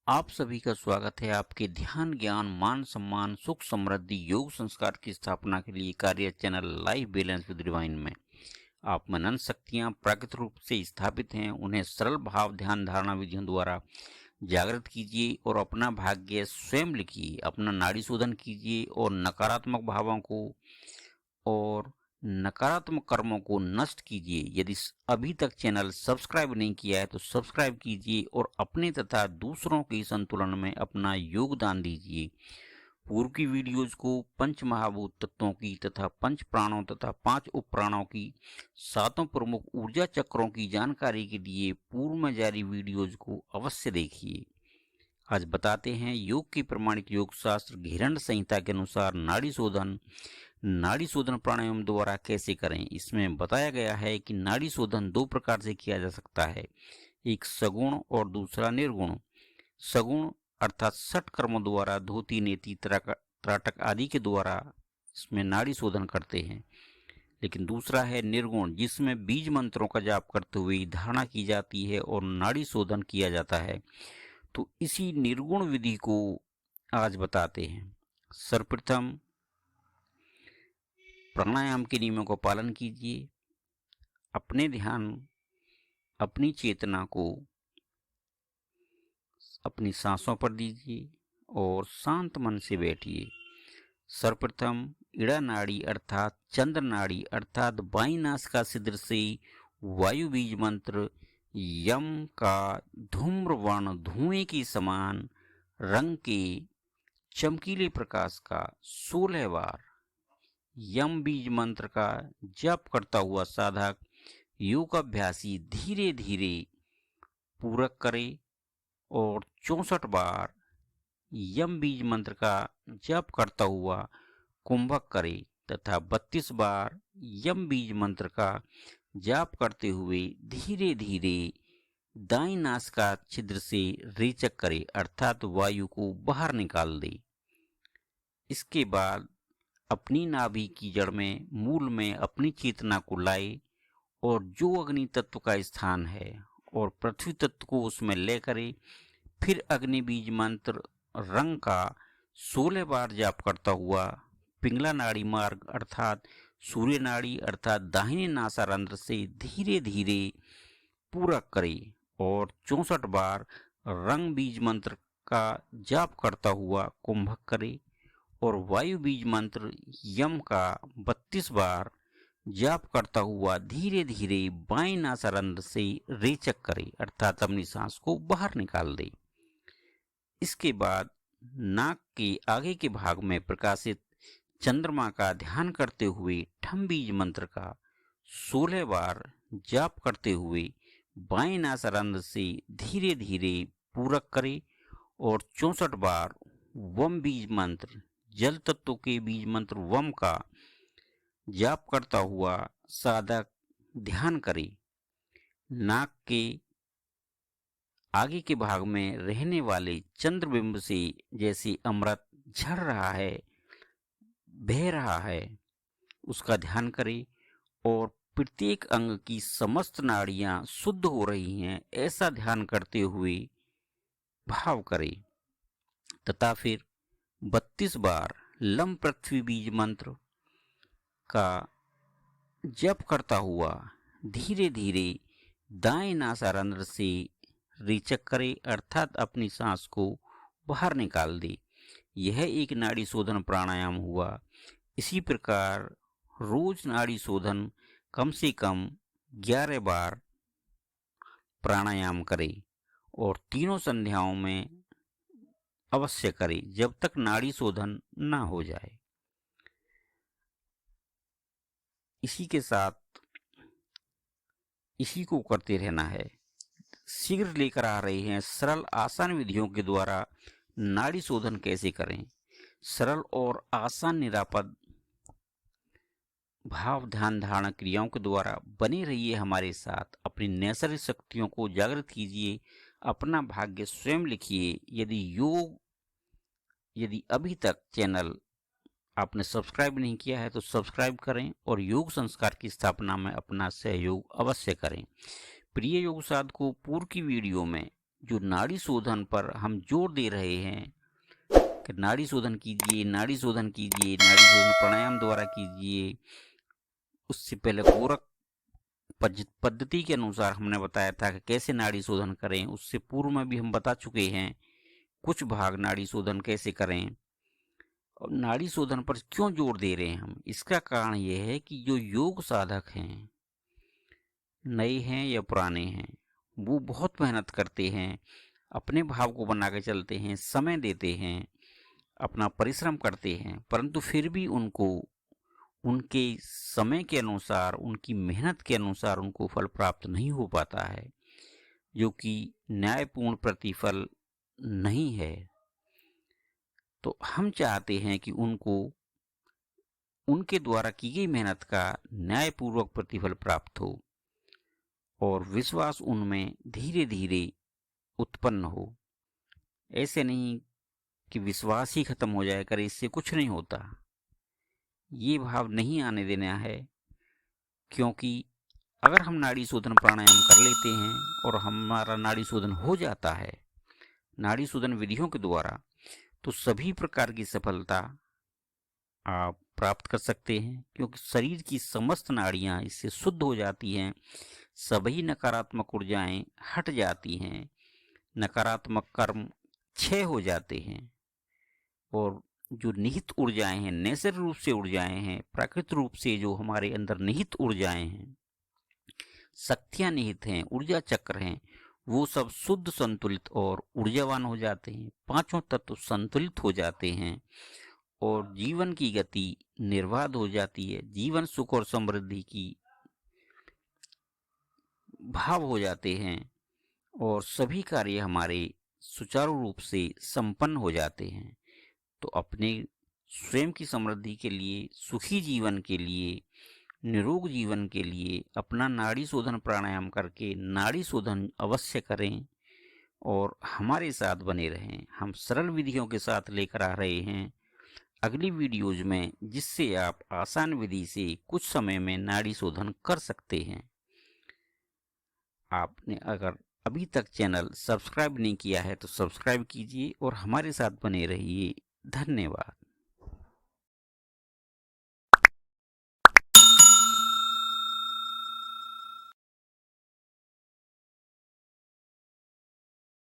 आप सभी का स्वागत है आपके ध्यान ज्ञान मान सम्मान सुख समृद्धि योग संस्कार की स्थापना के लिए कार्य channel life balance with divine में। आप मनन शक्तियां प्राकृतिक रूप से स्थापित हैं, उन्हें सरल भाव ध्यान धारणा विधियों द्वारा जागृत कीजिए और अपना भाग्य स्वयं लिखिए। अपना नाड़ी शोधन कीजिए और नकारात्मक कर्मों को नष्ट कीजिए। यदि अभी तक चैनल सब्सक्राइब नहीं किया है तो सब्सक्राइब कीजिए और अपने तथा दूसरों के संतुलन में अपना योगदान दीजिए। पूर्व की वीडियोज को पंच महाभूत तत्वों की तथा पंच प्राणों तथा पांच उप प्राणों की सातों प्रमुख ऊर्जा चक्रों की जानकारी के लिए पूर्व में जारी वीडियोज को अवश्य देखिए। आज बताते हैं योग की प्रमाणिक योग शास्त्र घिरंड संहिता के अनुसार नाड़ी शोधन प्राणायाम द्वारा कैसे करें। इसमें बताया गया है कि नाड़ी शोधन दो प्रकार से किया जा सकता है, एक सगुण और दूसरा निर्गुण। सगुण अर्थात षट कर्मों द्वारा धोती नेति त्राटक आदि के द्वारा इसमें नाड़ी शोधन करते हैं, लेकिन दूसरा है निर्गुण जिसमें बीज मंत्रों का जाप करते हुए धारणा की जाती है और नाड़ी शोधन किया जाता है। तो इसी निर्गुण विधि को आज बताते हैं। सर्वप्रथम प्राणायाम के नियमों का पालन कीजिए। अपनी चेतना को अपनी सांसों पर दीजिए और शांत मन से बैठिए। सर्वप्रथम इड़ा नाड़ी अर्थात चंद्र नाड़ी अर्थात बाईं नासिका छिद्र से वायु बीज मंत्र यम का धूम्र वर्ण धुएं के समान रंग के चमकीले प्रकाश का 16 बार यम बीज मंत्र का जप करता हुआ साधक योगाभ्यासी धीरे धीरे पूरक करे और 64 बार यम बीज मंत्र का जप करता हुआ कुंभक करे तथा 32 बार यम बीज मंत्र का जाप करते हुए धीरे धीरे दाईं नासिका छिद्र से रेचक करे अर्थात वायु को बाहर निकाल दे। इसके बाद अपनी नाभि की जड़ में मूल में अपनी चेतना को लाए और जो अग्नि तत्व का स्थान है और पृथ्वी तत्व को उसमें ले करे। फिर अग्नि बीज मंत्र रंग का 16 बार जाप करता हुआ पिंगला नाड़ी मार्ग अर्थात सूर्य नाड़ी अर्थात दाहिने नासारंध्र से धीरे धीरे पूरक करे और 64 बार रंग बीज मंत्र का जाप करता हुआ कुंभक करे और वायु बीज मंत्र यम का 32 बार जाप करता हुआ धीरे धीरे बाएं नासारंध्र से रेचक करे अर्थात अपनी सांस को बाहर निकाल दे। इसके बाद नाक के आगे के भाग में प्रकाशित चंद्रमा का ध्यान करते हुए ठम बीज मंत्र का 16 बार जाप करते हुए बाएं नासारंध्र से धीरे धीरे पूरक करे और 64 बार वम बीज मंत्र जल तत्व के बीज मंत्र वम का जाप करता हुआ साधक ध्यान करे। नाक के आगे के भाग में रहने वाले चंद्रबिंब से जैसे अमृत झड़ रहा है बह रहा है उसका ध्यान करे और प्रत्येक अंग की समस्त नाड़ियां शुद्ध हो रही हैं ऐसा ध्यान करते हुए भाव करे तथा फिर 32 बार लम पृथ्वी बीज मंत्र का जप करता हुआ धीरे धीरे दाएं नासारंध्र से रेचक करे अर्थात अपनी सांस को बाहर निकाल दे। यह एक नाड़ी शोधन प्राणायाम हुआ। इसी प्रकार रोज नाड़ी शोधन कम से कम 11 बार प्राणायाम करे और तीनों संध्याओं में अवश्य करे जब तक नाड़ी शोधन ना हो जाए। इसी के साथ इसी को करते रहना है। शीघ्र लेकर आ रहे हैं सरल आसान विधियों के द्वारा नाड़ी शोधन कैसे करें। सरल और आसान निरापद भाव ध्यान धारणा क्रियाओं के द्वारा बने रहिए हमारे साथ। अपनी नैसर्गिक शक्तियों को जागृत कीजिए, अपना भाग्य स्वयं लिखिए। यदि अभी तक चैनल आपने सब्सक्राइब नहीं किया है तो सब्सक्राइब करें और योग संस्कार की स्थापना में अपना सहयोग अवश्य करें। प्रिय योग साधकों, पूर्व की वीडियो में जो नाड़ी शोधन पर हम जोर दे रहे हैं कि नाड़ी शोधन कीजिए, नाड़ी शोधन कीजिए, नाड़ी शोधन प्राणायाम द्वारा कीजिए, उससे पहले गोरख पद्धति के अनुसार हमने बताया था कि कैसे नाड़ी शोधन करें। उससे पूर्व में भी हम बता चुके हैं कुछ भाग नाड़ी शोधन कैसे करें। और नाड़ी शोधन पर क्यों जोर दे रहे हैं हम, इसका कारण यह है कि जो योग साधक हैं, नए हैं या पुराने हैं, वो बहुत मेहनत करते हैं, अपने भाव को बना के चलते हैं, समय देते हैं, अपना परिश्रम करते हैं, परंतु फिर भी उनको उनके समय के अनुसार, उनकी मेहनत के अनुसार उनको फल प्राप्त नहीं हो पाता है, जो कि न्यायपूर्ण प्रतिफल नहीं है। तो हम चाहते हैं कि उनको उनके द्वारा की गई मेहनत का न्यायपूर्वक प्रतिफल प्राप्त हो और विश्वास उनमें धीरे धीरे उत्पन्न हो। ऐसे नहीं कि विश्वास ही खत्म हो जाए करे, इससे कुछ नहीं होता। ये भाव नहीं आने देना है, क्योंकि अगर हम नाड़ी शोधन प्राणायाम कर लेते हैं और हमारा नाड़ी शोधन हो जाता है नाड़ी शोधन विधियों के द्वारा, तो सभी प्रकार की सफलता आप प्राप्त कर सकते हैं, क्योंकि शरीर की समस्त नाड़ियां इससे शुद्ध हो जाती हैं, सभी नकारात्मक ऊर्जाएं हट जाती हैं, नकारात्मक कर्म क्षय हो जाते हैं और जो निहित ऊर्जाएं हैं, नैसर्गिक रूप से ऊर्जाएं हैं, प्राकृतिक रूप से जो हमारे अंदर निहित ऊर्जाएं हैं, शक्तियां निहित हैं, ऊर्जा चक्र हैं, वो सब शुद्ध, संतुलित और ऊर्जावान हो जाते हैं। पांचों तत्व संतुलित हो जाते हैं और जीवन की गति निर्बाध हो जाती है। जीवन सुख और समृद्धि की भाव हो जाते हैं और सभी कार्य हमारे सुचारू रूप से संपन्न हो जाते हैं। तो अपने स्वयं की समृद्धि के लिए, सुखी जीवन के लिए, निरोग जीवन के लिए अपना नाड़ी शोधन प्राणायाम करके नाड़ी शोधन अवश्य करें और हमारे साथ बने रहें। हम सरल विधियों के साथ लेकर आ रहे हैं अगली वीडियोज में, जिससे आप आसान विधि से कुछ समय में नाड़ी शोधन कर सकते हैं। आपने अगर अभी तक चैनल सब्सक्राइब नहीं किया है तो सब्सक्राइब कीजिए और हमारे साथ बने रहिए। धन्यवाद।